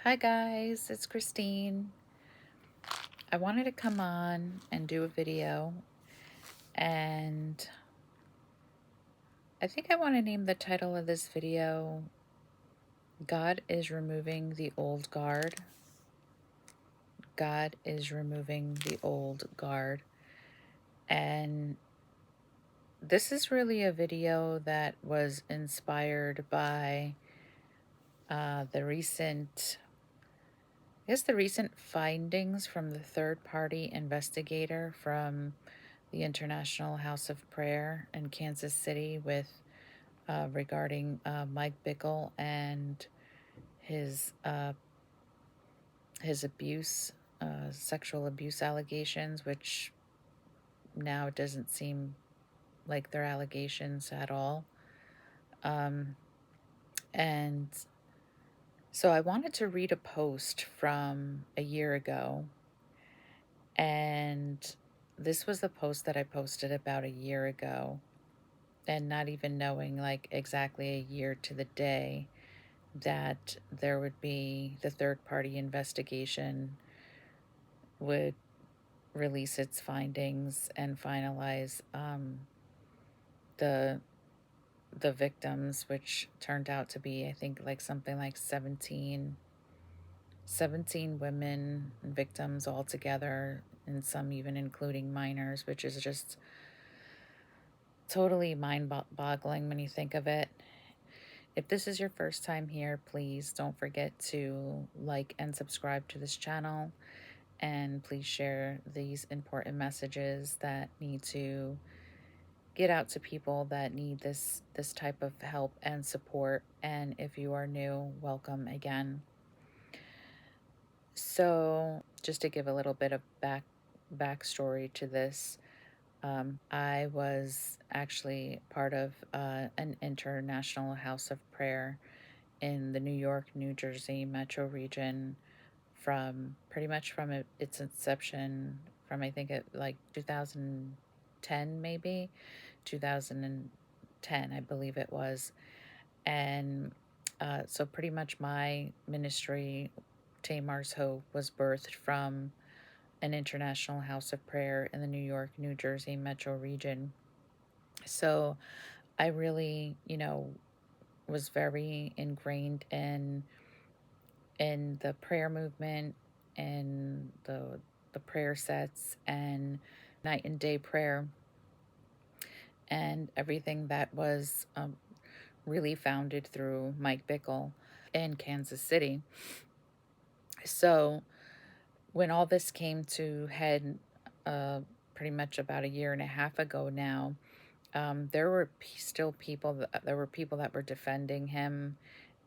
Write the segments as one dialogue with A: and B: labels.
A: Hi guys, it's Christine. I wanted to come on and do a video, and I think I want to name the title of this video God is Removing the Old Guard. God is removing the old guard. And this is really a video that was inspired by the recent findings from the third party investigator from the International House of Prayer in Kansas City with regarding Mike Bickle and his uh, his abuse, sexual abuse allegations, which now it doesn't seem like they're allegations at all. Um, and so I wanted to read a post from a year ago, and this was the post that I posted about a year ago, and not even knowing like exactly a year to the day that there would be the third party investigation would release its findings and finalize the the victims, which turned out to be, I think, like something like 17 women victims altogether, and some even including minors, which is just totally mind-boggling when you think of it. If this is your first time here, please don't forget to like and subscribe to this channel, and please share these important messages that need to get out to people that need this type of help and support. And if you are new, welcome again. So just to give a little bit of backstory to this, I was actually part of an international house of prayer in the New York, New Jersey metro region from pretty much from its inception, from I think it like 2010, maybe 2010, I believe it was. And so pretty much my ministry, Tamar's Hope, was birthed from an international house of prayer in the New York, New Jersey metro region. So I really, was very ingrained in the prayer movement and the prayer sets and night and day prayer and everything that was really founded through Mike Bickle in Kansas City. So when all this came to head, pretty much about a year and a half ago now, there were there were people that were defending him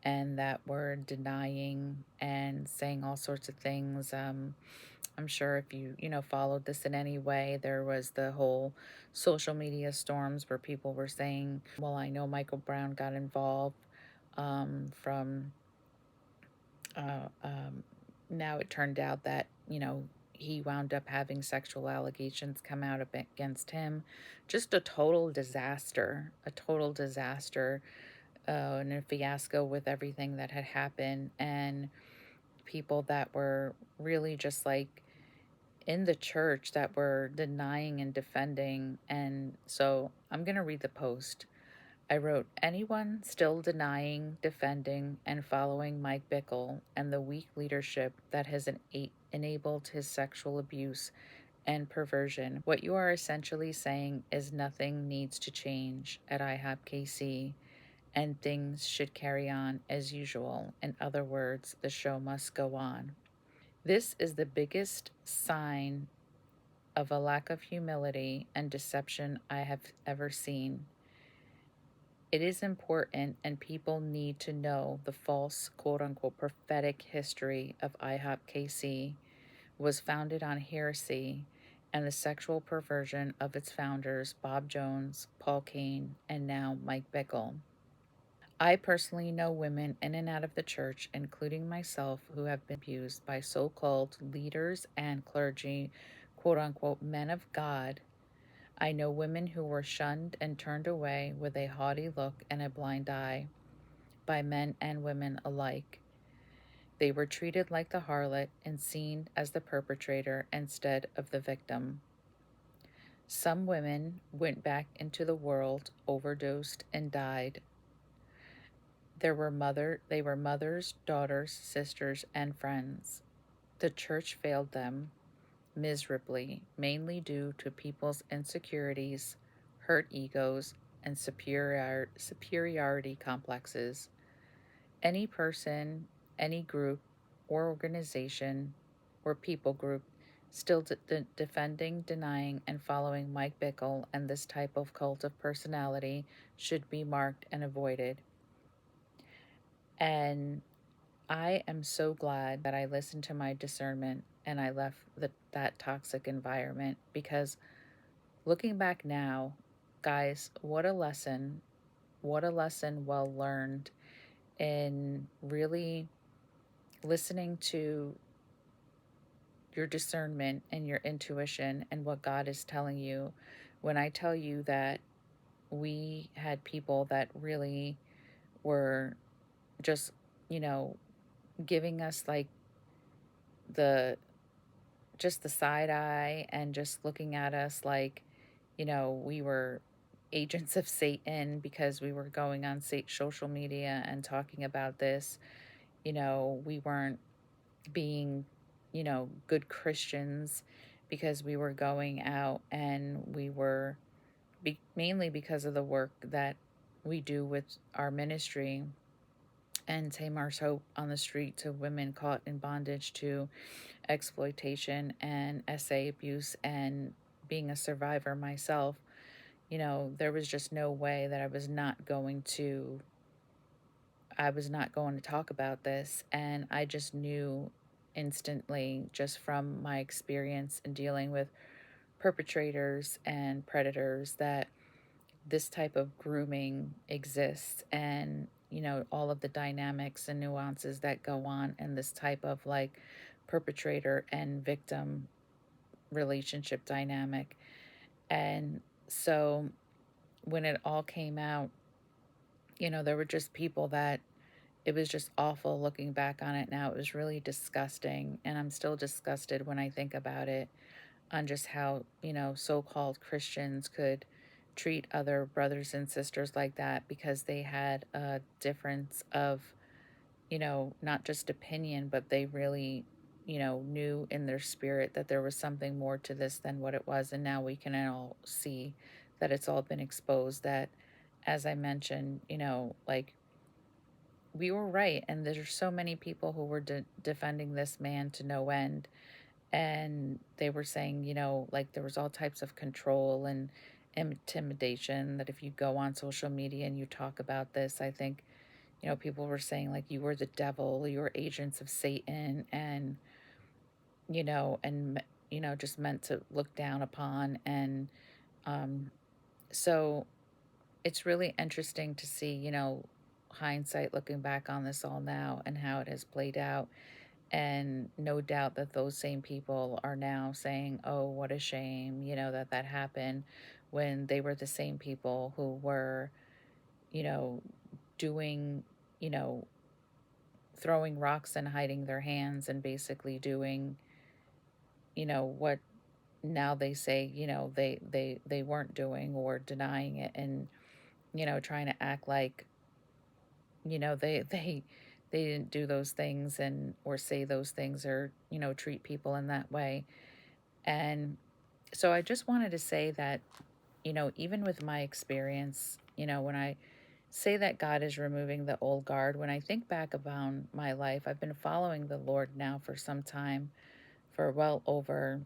A: and that were denying and saying all sorts of things. I'm sure if you followed this in any way, there was the whole social media storms where people were saying, well, I know Michael Brown got involved from now it turned out that, he wound up having sexual allegations come out against him. Just a total disaster, and a fiasco with everything that had happened, and people that were really just like in the church that were denying and defending. And so I'm going to read the post. I wrote, anyone still denying, defending, and following Mike Bickle and the weak leadership that has enabled his sexual abuse and perversion, what you are essentially saying is nothing needs to change at IHOP KC and things should carry on as usual. In other words, the show must go on. This is the biggest sign of a lack of humility and deception I have ever seen. It is important, and people need to know the false, quote unquote, prophetic history of IHOP KC was founded on heresy and the sexual perversion of its founders, Bob Jones, Paul Cain, and now Mike Bickle. I personally know women in and out of the church, including myself, who have been abused by so called leaders and clergy, quote unquote, men of God. I know women who were shunned and turned away with a haughty look and a blind eye by men and women alike. They were treated like the harlot and seen as the perpetrator instead of the victim. Some women went back into the world, overdosed, and died. They were mothers, daughters, sisters, and friends. The church failed them miserably, mainly due to people's insecurities, hurt egos, and superiority complexes. Any person, any group, or organization, or people group still defending, denying, and following Mike Bickle and this type of cult of personality should be marked and avoided. And I am so glad that I listened to my discernment and I left that toxic environment, because looking back now, guys, what a lesson well learned in really listening to your discernment and your intuition and what God is telling you. When I tell you that we had people that really were just, you know, giving us like the just the side eye and just looking at us like, we were agents of Satan because we were going on social media and talking about this. We weren't being, good Christians because we were going out and we were mainly because of the work that we do with our ministry and Tamar's Hope on the Street to women caught in bondage to exploitation and SA abuse, and being a survivor myself. There was just no way that I was not going to talk about this. And I just knew instantly, just from my experience in dealing with perpetrators and predators, that this type of grooming exists, and all of the dynamics and nuances that go on in this type of like perpetrator and victim relationship dynamic. And so when it all came out, there were just people that it was just awful looking back on it now. It was really disgusting. And I'm still disgusted when I think about it, on just how, so called Christians could treat other brothers and sisters like that because they had a difference of, not just opinion, but they really, knew in their spirit that there was something more to this than what it was. And now we can all see that it's all been exposed. That, as I mentioned, like, we were right. And there's so many people who were defending this man to no end. And they were saying, like there was all types of control and intimidation, that if you go on social media and you talk about this, I think, people were saying like you were the devil, you were agents of Satan, and, just meant to look down upon. And um, so it's really interesting to see, hindsight looking back on this all now and how it has played out. And no doubt that those same people are now saying, oh, what a shame, that that happened, when they were the same people who were, you know, doing, you know, throwing rocks and hiding their hands and basically doing, what now they say, they weren't doing, or denying it, and, trying to act like, they didn't do those things, and or say those things, or treat people in that way. And so I just wanted to say that, even with my experience, when I say that God is removing the old guard, when I think back about my life, I've been following the Lord now for some time, for well over,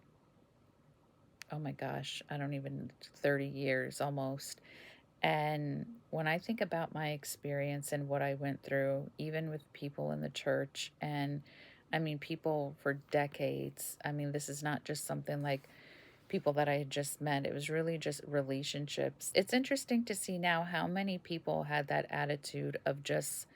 A: oh my gosh, I don't even, 30 years almost. And when I think about my experience and what I went through, even with people in the church, and I mean, people for decades, I mean, this is not just something like people that I had just met, it was really just relationships. It's interesting to see now how many people had that attitude of just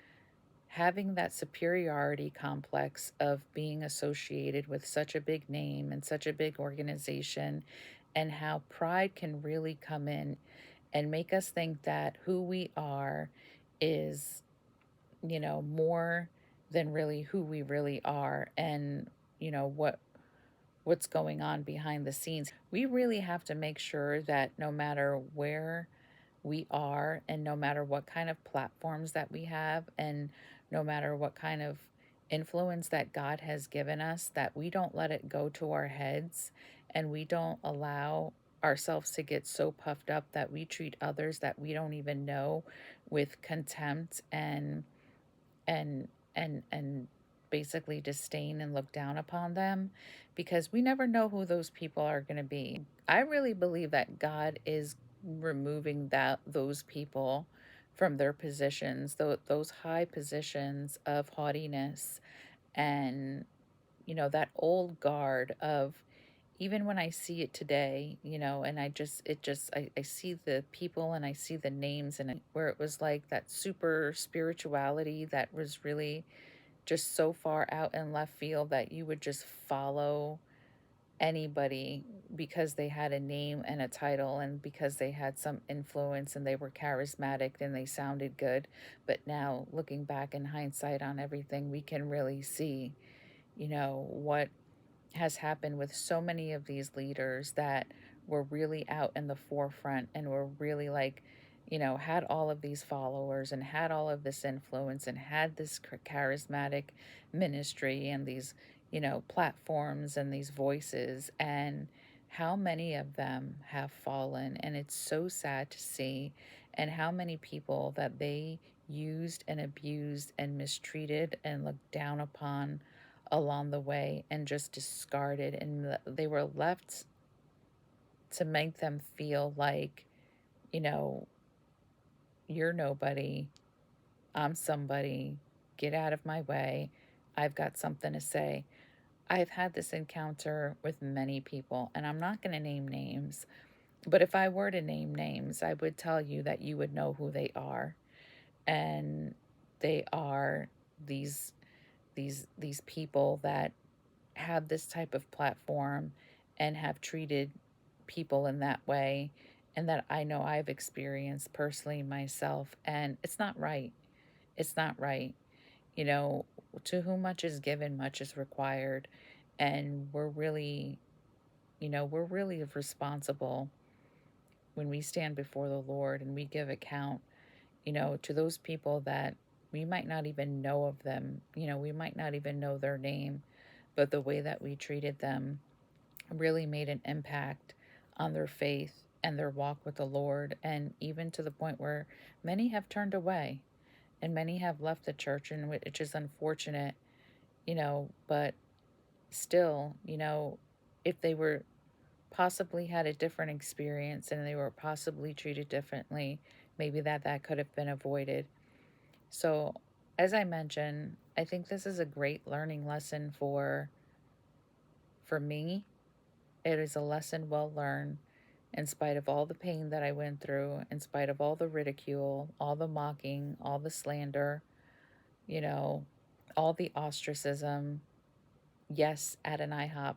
A: having that superiority complex of being associated with such a big name and such a big organization, and how pride can really come in and make us think that who we are is, more. than really who we really are, and you know what's going on behind the scenes. We really have to make sure that no matter where we are, and no matter what kind of platforms that we have, and no matter what kind of influence that God has given us, that we don't let it go to our heads, and we don't allow ourselves to get so puffed up that we treat others that we don't even know with contempt and basically disdain and look down upon them, because we never know who those people are going to be. I really believe that God is removing those people from their positions, those high positions of haughtiness, and that old guard of, even when I see it today, and I see the people and I see the names, and where it was like that super spirituality that was really just so far out in left field that you would just follow anybody because they had a name and a title, and because they had some influence and they were charismatic and they sounded good. But now, looking back in hindsight on everything, we can really see, what has happened with so many of these leaders that were really out in the forefront and were really like, had all of these followers and had all of this influence and had this charismatic ministry and these, platforms and these voices. And how many of them have fallen. And it's so sad to see. And how many people that they used and abused and mistreated and looked down upon along the way and just discarded, and they were left to make them feel like, you know you're nobody, I'm somebody, get out of my way, I've got something to say. I've had this encounter with many people, and I'm not going to name names, but if I were to name names, I would tell you that you would know who they are. And they are these these people that have this type of platform and have treated people in that way, and that I know I've experienced personally myself, and it's not right. It's not right. You know, to whom much is given, much is required. And we're really responsible when we stand before the Lord and we give account, to those people that we might not even know of them. We might not even know their name, but the way that we treated them really made an impact on their faith and their walk with the Lord. And even to the point where many have turned away and many have left the church, and which is unfortunate, but still, if they were possibly had a different experience and they were possibly treated differently, maybe that could have been avoided. So, as I mentioned, I think this is a great learning lesson for me. It is a lesson well learned, in spite of all the pain that I went through, in spite of all the ridicule, all the mocking, all the slander, you know, all the ostracism. Yes, at an IHOP,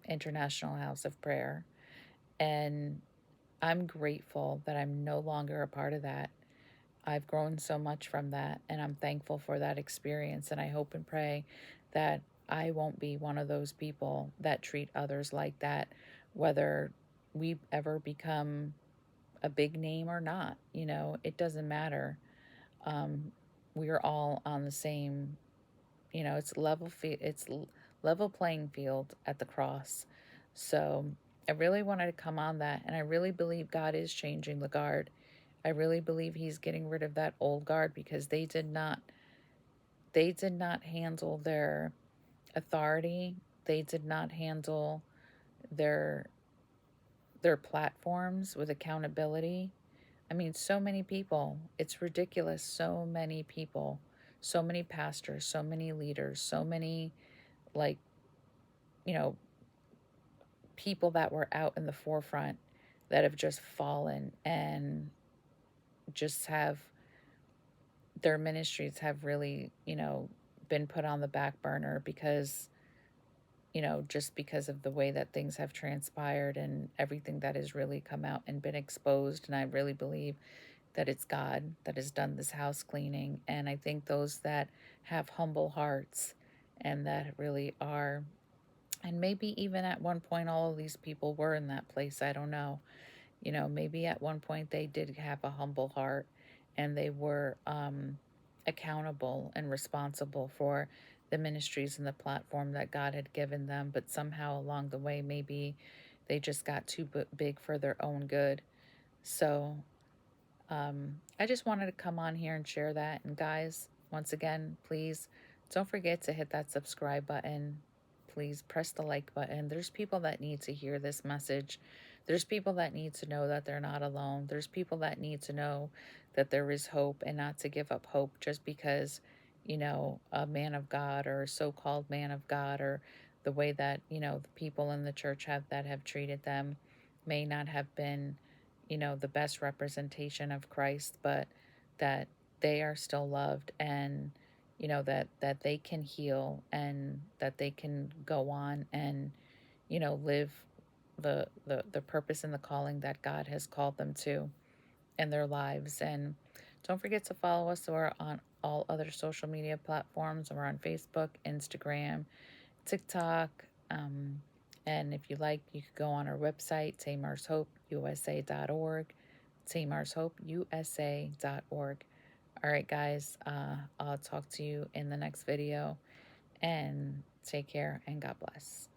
A: International House of Prayer. And I'm grateful that I'm no longer a part of that. I've grown so much from that, and I'm thankful for that experience. And I hope and pray that I won't be one of those people that treat others like that, whether we ever become a big name or not. It doesn't matter. Um, we are all on the same. It's level playing field at the cross. So I really wanted to come on that, and I really believe God is changing the guard. I really believe he's getting rid of that old guard, because they did not handle their authority. They did not handle their their platforms with accountability. I mean, so many people, it's ridiculous. So many people, so many pastors, so many leaders, so many, like, you know, people that were out in the forefront that have just fallen, and just have their ministries have really, been put on the back burner, because, just because of the way that things have transpired and everything that has really come out and been exposed. And I really believe that it's God that has done this house cleaning. And I think those that have humble hearts and that really are, and maybe even at one point, all of these people were in that place. I don't know. Maybe at one point they did have a humble heart and they were accountable and responsible for the ministries and the platform that God had given them. But somehow along the way, maybe they just got too big for their own good. So I just wanted to come on here and share that. And guys, once again, please don't forget to hit that subscribe button. Please press the like button. There's people that need to hear this message. There's people that need to know that they're not alone. There's people that need to know that there is hope and not to give up hope just because, a man of God or a so called man of God or the way that, the people in the church have treated them may not have been the best representation of Christ, but that they are still loved and that they can heal and that they can go on and live the purpose and the calling that God has called them to in their lives. And don't forget to follow us. We're on all other social media platforms. We're on Facebook, Instagram, TikTok. Um, and if you like, you could go on our website, tamarshopeusa.org, tamarshopeusa.org. All right, guys, I'll talk to you in the next video and take care and God bless.